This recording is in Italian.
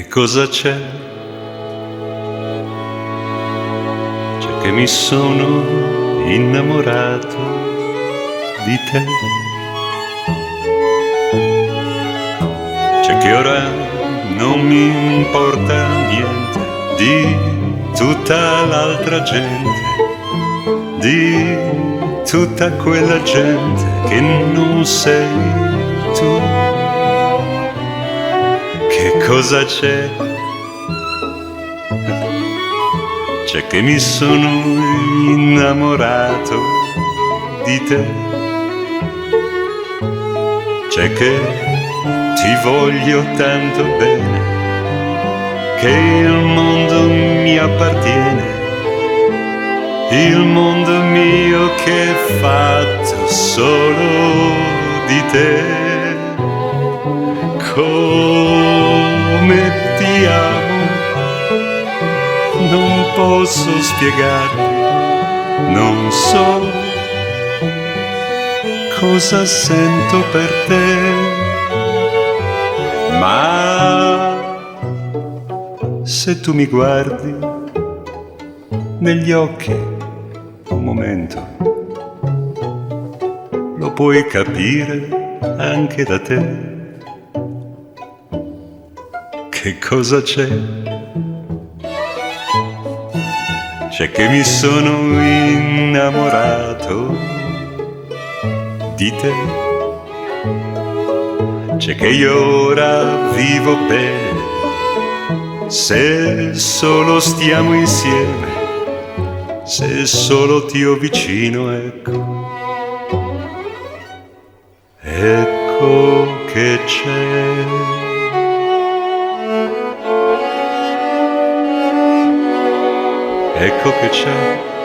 cosa c'è? C'è che mi sono innamorato di te. C'è che ora non mi importa niente di tutta l'altra gente, di tutta quella gente che non sei tu. Che cosa c'è? C'è che mi sono innamorato di te. C'è che ti voglio tanto bene, che il mondo mi appartiene, il mondo mio che è fatto solo di te. Come ti amo, non posso spiegarti, non so cosa sento per te, ma se tu mi guardi negli occhi un momento, lo puoi capire anche da te. Che cosa c'è? C'è che mi sono innamorato di te. C'è che io ora vivo bene se solo stiamo insieme, se solo ti ho vicino, ecco. Ecco che c'è. Ecco che c'è.